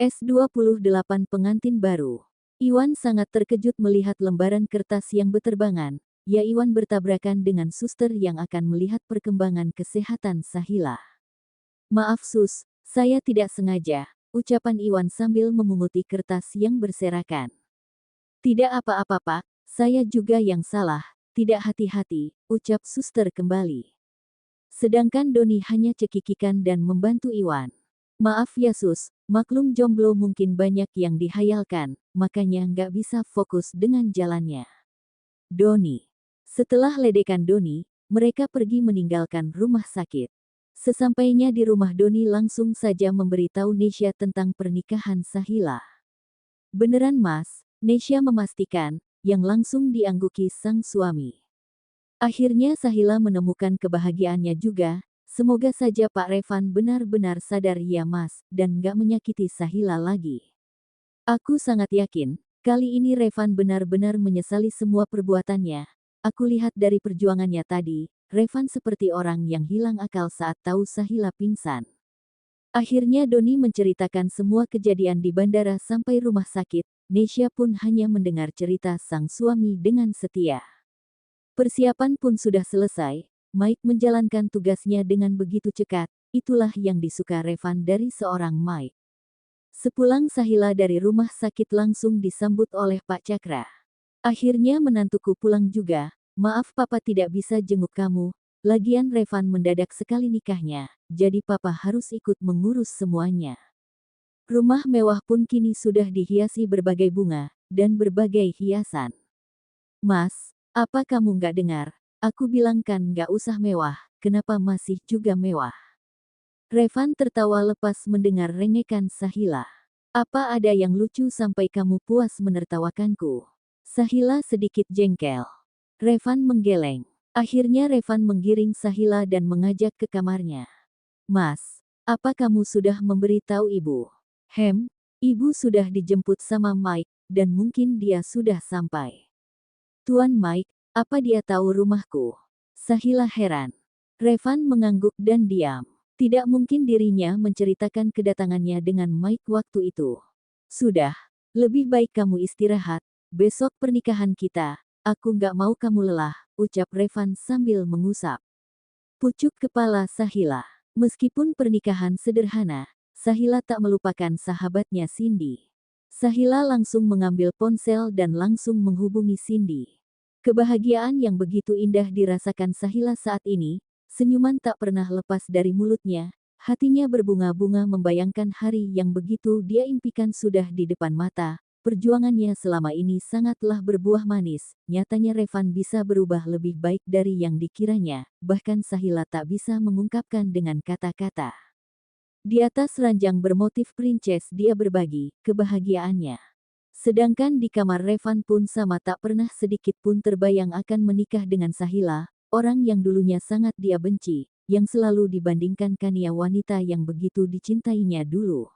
S28 pengantin baru. Iwan sangat terkejut melihat lembaran kertas yang berterbangan. Ya, Iwan bertabrakan dengan suster yang akan melihat perkembangan kesehatan Sahila. Maaf sus, saya tidak sengaja, ucapan Iwan sambil memunguti kertas yang berserakan. Tidak apa-apa pak, saya juga yang salah, tidak hati-hati, ucap suster kembali. Sedangkan Doni hanya cekikikan dan membantu Iwan. Maaf ya sus, maklum jomblo mungkin banyak yang dihayalkan, makanya nggak bisa fokus dengan jalannya. Doni. Setelah ledekan Doni, mereka pergi meninggalkan rumah sakit. Sesampainya di rumah Doni langsung saja memberitahu Nesya tentang pernikahan Sahila. Beneran mas, Nesya memastikan, yang langsung diangguki sang suami. Akhirnya Sahila menemukan kebahagiaannya juga. Semoga saja Pak Revan benar-benar sadar ya mas, dan gak menyakiti Sahila lagi. Aku sangat yakin, kali ini Revan benar-benar menyesali semua perbuatannya. Aku lihat dari perjuangannya tadi, Revan seperti orang yang hilang akal saat tahu Sahila pingsan. Akhirnya Doni menceritakan semua kejadian di bandara sampai rumah sakit. Nesya pun hanya mendengar cerita sang suami dengan setia. Persiapan pun sudah selesai. Mike menjalankan tugasnya dengan begitu cekat, itulah yang disuka Revan dari seorang Mike. Sepulang Sahila dari rumah sakit langsung disambut oleh Pak Cakra. Akhirnya menantuku pulang juga, maaf papa tidak bisa jenguk kamu, lagian Revan mendadak sekali nikahnya, jadi papa harus ikut mengurus semuanya. Rumah mewah pun kini sudah dihiasi berbagai bunga, dan berbagai hiasan. Mas, apa kamu nggak dengar? Aku bilang kan nggak usah mewah, kenapa masih juga mewah? Revan tertawa lepas mendengar rengekan Sahila. Apa ada yang lucu sampai kamu puas menertawakanku? Sahila sedikit jengkel. Revan menggeleng. Akhirnya Revan menggiring Sahila dan mengajak ke kamarnya. Mas, apa kamu sudah memberitahu ibu? Ibu sudah dijemput sama Mike, dan mungkin dia sudah sampai. Tuan Mike, apa dia tahu rumahku? Sahila heran. Revan mengangguk dan diam. Tidak mungkin dirinya menceritakan kedatangannya dengan Mike waktu itu. Sudah, lebih baik kamu istirahat. Besok pernikahan kita, aku nggak mau kamu lelah, ucap Revan sambil mengusap pucuk kepala Sahila. Meskipun pernikahan sederhana, Sahila tak melupakan sahabatnya Cindy. Sahila langsung mengambil ponsel dan langsung menghubungi Cindy. Kebahagiaan yang begitu indah dirasakan Sahila saat ini, senyuman tak pernah lepas dari mulutnya, hatinya berbunga-bunga membayangkan hari yang begitu dia impikan sudah di depan mata. Perjuangannya selama ini sangatlah berbuah manis, nyatanya Revan bisa berubah lebih baik dari yang dikiranya, bahkan Sahila tak bisa mengungkapkan dengan kata-kata. Di atas ranjang bermotif princess dia berbagi kebahagiaannya. Sedangkan di kamar Revan pun sama tak pernah sedikit pun terbayang akan menikah dengan Sahila, orang yang dulunya sangat dia benci, yang selalu dibandingkan Kania wanita yang begitu dicintainya dulu.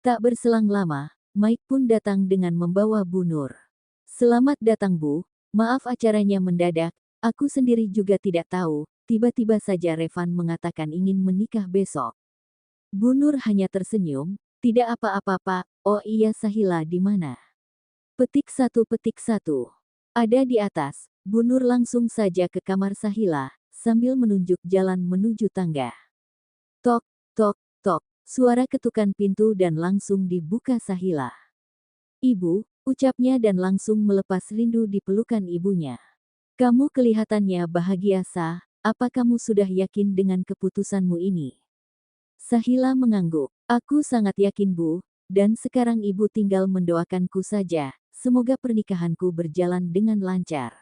Tak berselang lama, Mike pun datang dengan membawa Bu Nur. Selamat datang Bu, maaf acaranya mendadak, aku sendiri juga tidak tahu, tiba-tiba saja Revan mengatakan ingin menikah besok. Bu Nur hanya tersenyum, tidak apa-apa Pak, oh iya Sahila di mana? Petik 1. Ada di atas, Bu Nur langsung saja ke kamar Sahila, sambil menunjuk jalan menuju tangga. Tok, tok, tok, suara ketukan pintu dan langsung dibuka Sahila. Ibu, ucapnya dan langsung melepas rindu di pelukan ibunya. Kamu kelihatannya bahagia Sah, apa kamu sudah yakin dengan keputusanmu ini? Sahila mengangguk, aku sangat yakin Bu, dan sekarang ibu tinggal mendoakanku saja, semoga pernikahanku berjalan dengan lancar.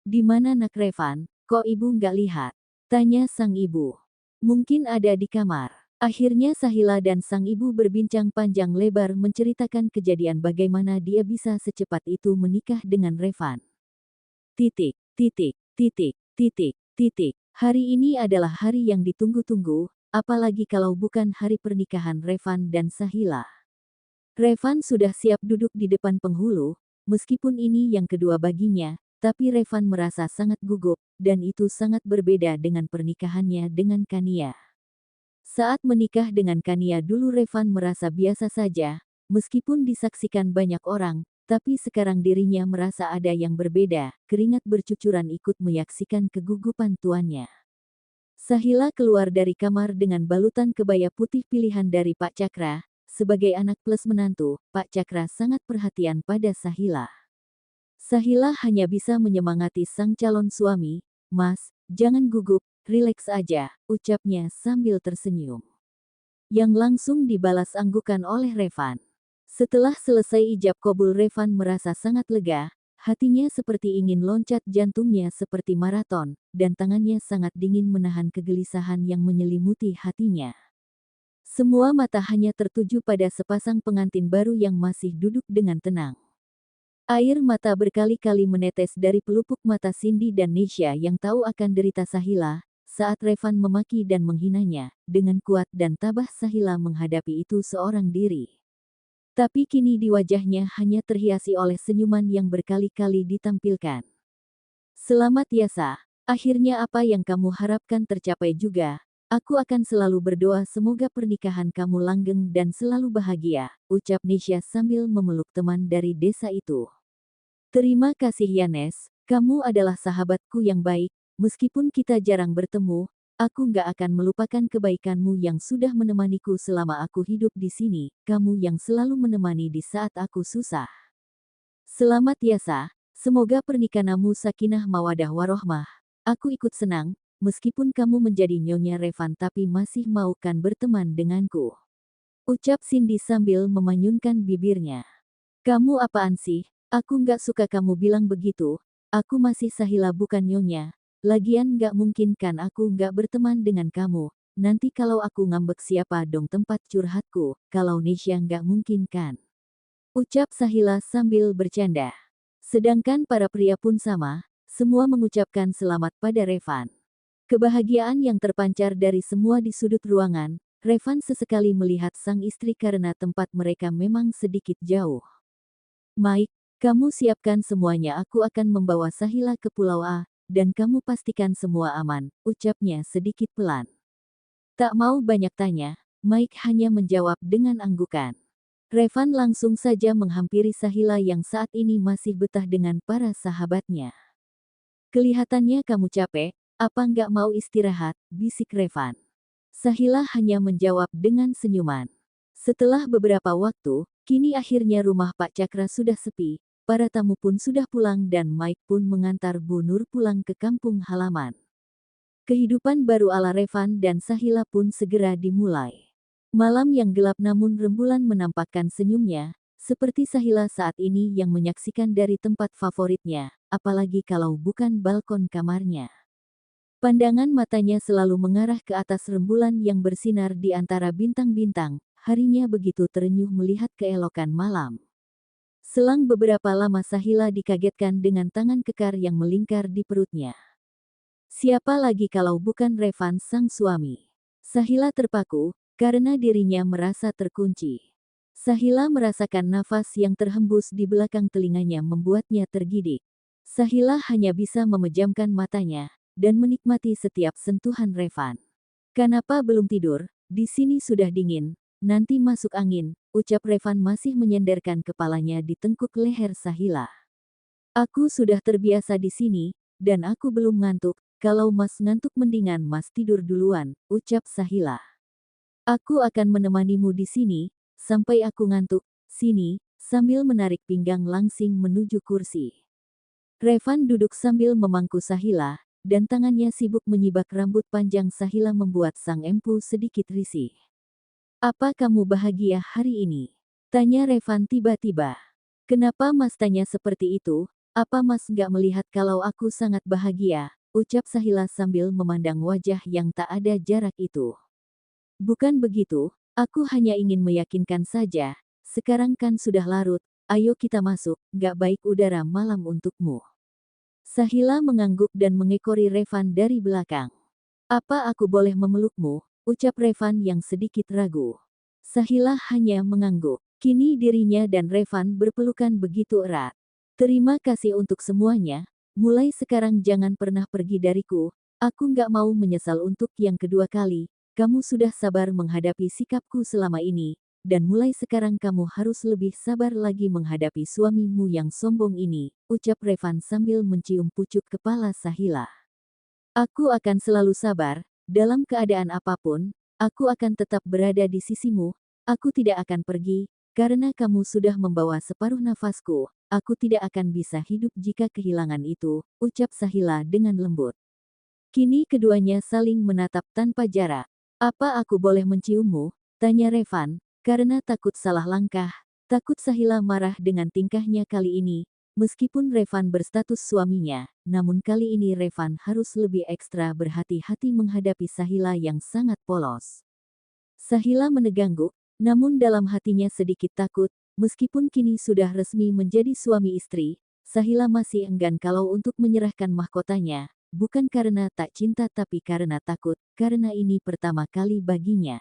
Di mana nak Revan, kok ibu nggak lihat? Tanya sang ibu. Mungkin ada di kamar. Akhirnya Sahila dan sang ibu berbincang panjang lebar menceritakan kejadian bagaimana dia bisa secepat itu menikah dengan Revan. Titik, titik, titik, titik, titik. Hari ini adalah hari yang ditunggu-tunggu, apalagi kalau bukan hari pernikahan Revan dan Sahila. Revan sudah siap duduk di depan penghulu, meskipun ini yang kedua baginya, tapi Revan merasa sangat gugup, dan itu sangat berbeda dengan pernikahannya dengan Kania. Saat menikah dengan Kania dulu Revan merasa biasa saja, meskipun disaksikan banyak orang, tapi sekarang dirinya merasa ada yang berbeda, keringat bercucuran ikut menyaksikan kegugupan tuannya. Sahila keluar dari kamar dengan balutan kebaya putih pilihan dari Pak Cakra. Sebagai anak plus menantu, Pak Cakra sangat perhatian pada Sahila. Sahila hanya bisa menyemangati sang calon suami. "Mas, jangan gugup, rileks aja," ucapnya sambil tersenyum. Yang langsung dibalas anggukan oleh Revan. Setelah selesai ijab kabul Revan merasa sangat lega, hatinya seperti ingin loncat, jantungnya seperti maraton, dan tangannya sangat dingin menahan kegelisahan yang menyelimuti hatinya. Semua mata hanya tertuju pada sepasang pengantin baru yang masih duduk dengan tenang. Air mata berkali-kali menetes dari pelupuk mata Cindy dan Nisha yang tahu akan derita Sahila, saat Revan memaki dan menghinanya. Dengan kuat dan tabah Sahila menghadapi itu seorang diri. Tapi kini di wajahnya hanya terhiasi oleh senyuman yang berkali-kali ditampilkan. "Selamat Yasa, akhirnya apa yang kamu harapkan tercapai juga. Aku akan selalu berdoa semoga pernikahan kamu langgeng dan selalu bahagia," ucap Nisha sambil memeluk teman dari desa itu. "Terima kasih Yanes, kamu adalah sahabatku yang baik, meskipun kita jarang bertemu, aku nggak akan melupakan kebaikanmu yang sudah menemaniku selama aku hidup di sini, kamu yang selalu menemani di saat aku susah. Selamat Yasa, semoga pernikahanmu sakinah mawadah warohmah. Aku ikut senang, meskipun kamu menjadi Nyonya Revan tapi masih mau kan berteman denganku," ucap Cindy sambil memanyunkan bibirnya. "Kamu apaan sih? Aku nggak suka kamu bilang begitu. Aku masih Sahila bukan Nyonya. Lagian nggak mungkin kan aku nggak berteman dengan kamu. Nanti kalau aku ngambek siapa dong tempat curhatku, kalau Nisha nggak mungkin kan," ucap Sahila sambil bercanda. Sedangkan para pria pun sama, semua mengucapkan selamat pada Revan. Kebahagiaan yang terpancar dari semua di sudut ruangan. Revan sesekali melihat sang istri karena tempat mereka memang sedikit jauh. "Mike, kamu siapkan semuanya, aku akan membawa Sahila ke Pulau A, dan kamu pastikan semua aman," ucapnya sedikit pelan. Tak mau banyak tanya, Mike hanya menjawab dengan anggukan. Revan langsung saja menghampiri Sahila yang saat ini masih betah dengan para sahabatnya. "Kelihatannya kamu capek, apa nggak mau istirahat?" bisik Revan. Sahila hanya menjawab dengan senyuman. Setelah beberapa waktu, kini akhirnya rumah Pak Cakra sudah sepi, para tamu pun sudah pulang dan Mike pun mengantar Bu Nur pulang ke kampung halaman. Kehidupan baru ala Revan dan Sahila pun segera dimulai. Malam yang gelap namun rembulan menampakkan senyumnya, seperti Sahila saat ini yang menyaksikan dari tempat favoritnya, apalagi kalau bukan balkon kamarnya. Pandangan matanya selalu mengarah ke atas rembulan yang bersinar di antara bintang-bintang, harinya begitu terenyuh melihat keelokan malam. Selang beberapa lama Sahila dikagetkan dengan tangan kekar yang melingkar di perutnya. Siapa lagi kalau bukan Revan sang suami? Sahila terpaku, karena dirinya merasa terkunci. Sahila merasakan nafas yang terhembus di belakang telinganya membuatnya tergidik. Sahila hanya bisa memejamkan matanya, dan menikmati setiap sentuhan Revan. "Kenapa belum tidur? Di sini sudah dingin, nanti masuk angin," ucap Revan masih menyenderkan kepalanya di tengkuk leher Sahila. "Aku sudah terbiasa di sini, dan aku belum ngantuk. Kalau Mas ngantuk mendingan Mas tidur duluan," ucap Sahila. "Aku akan menemanimu di sini, sampai aku ngantuk. Sini," sambil menarik pinggang langsing menuju kursi. Revan duduk sambil memangku Sahila, dan tangannya sibuk menyibak rambut panjang Sahila membuat sang empu sedikit risih. "Apa kamu bahagia hari ini?" tanya Revan tiba-tiba. "Kenapa Mas tanya seperti itu? Apa Mas nggak melihat kalau aku sangat bahagia?" ucap Sahila sambil memandang wajah yang tak ada jarak itu. "Bukan begitu, aku hanya ingin meyakinkan saja. Sekarang kan sudah larut, ayo kita masuk, nggak baik udara malam untukmu." Sahila mengangguk dan mengekori Revan dari belakang. "Apa aku boleh memelukmu?" ucap Revan yang sedikit ragu. Sahila hanya mengangguk. Kini dirinya dan Revan berpelukan begitu erat. "Terima kasih untuk semuanya. Mulai sekarang jangan pernah pergi dariku. Aku nggak mau menyesal untuk yang kedua kali. kamu sudah sabar menghadapi sikapku selama ini, dan mulai sekarang kamu harus lebih sabar lagi menghadapi suamimu yang sombong ini, ucap Revan sambil mencium pucuk kepala Sahila. Aku akan selalu sabar, dalam keadaan apapun, aku akan tetap berada di sisimu, aku tidak akan pergi, karena kamu sudah membawa separuh nafasku, aku tidak akan bisa hidup jika kehilangan itu, ucap Sahila dengan lembut. Kini keduanya saling menatap tanpa jarak. Apa aku boleh menciummu? Tanya Revan, karena takut salah langkah, takut Sahila marah dengan tingkahnya kali ini. Meskipun Revan berstatus suaminya, namun kali ini Revan harus lebih ekstra berhati-hati menghadapi Sahila yang sangat polos. Sahila meneganggu, namun dalam hatinya sedikit takut, meskipun kini sudah resmi menjadi suami istri, Sahila masih enggan kalau untuk menyerahkan mahkotanya, bukan karena tak cinta tapi karena takut, karena ini pertama kali baginya.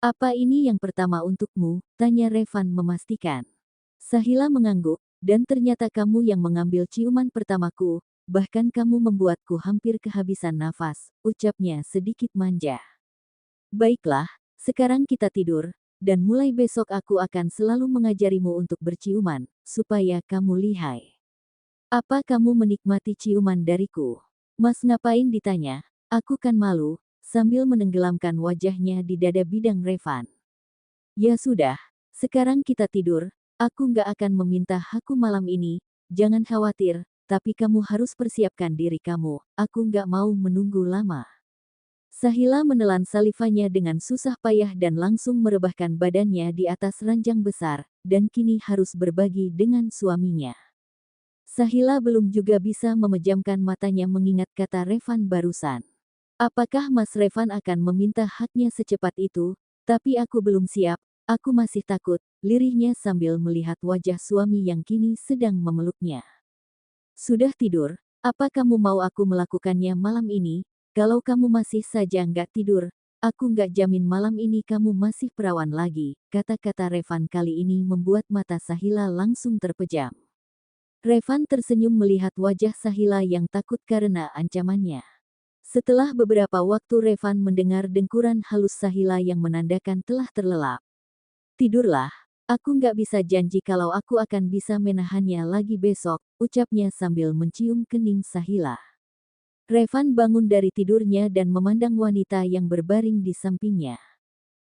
Apa ini yang pertama untukmu? Tanya Revan memastikan. Sahila mengangguk, dan ternyata kamu yang mengambil ciuman pertamaku, bahkan kamu membuatku hampir kehabisan nafas, ucapnya sedikit manja. Baiklah, sekarang kita tidur, dan mulai besok aku akan selalu mengajarimu untuk berciuman, supaya kamu lihai. Apa kamu menikmati ciuman dariku? Mas ngapain ditanya? Aku kan malu, sambil menenggelamkan wajahnya di dada bidang Revan. Ya sudah, sekarang kita tidur, aku nggak akan meminta hakku malam ini, jangan khawatir, tapi kamu harus persiapkan diri kamu, aku nggak mau menunggu lama. Sahila menelan salivanya dengan susah payah dan langsung merebahkan badannya di atas ranjang besar, dan kini harus berbagi dengan suaminya. Sahila belum juga bisa memejamkan matanya mengingat kata Revan barusan. Apakah Mas Revan akan meminta haknya secepat itu? Tapi aku belum siap, aku masih takut, lirihnya sambil melihat wajah suami yang kini sedang memeluknya. Sudah tidur, apa kamu mau aku melakukannya malam ini? Kalau kamu masih saja nggak tidur, aku nggak jamin malam ini kamu masih perawan lagi. Kata-kata Revan kali ini membuat mata Sahila langsung terpejam. Revan tersenyum melihat wajah Sahila yang takut karena ancamannya. Setelah beberapa waktu Revan mendengar dengkuran halus Sahila yang menandakan telah terlelap. Tidurlah, aku nggak bisa janji kalau aku akan bisa menahannya lagi besok, ucapnya sambil mencium kening Sahila. Revan bangun dari tidurnya dan memandang wanita yang berbaring di sampingnya.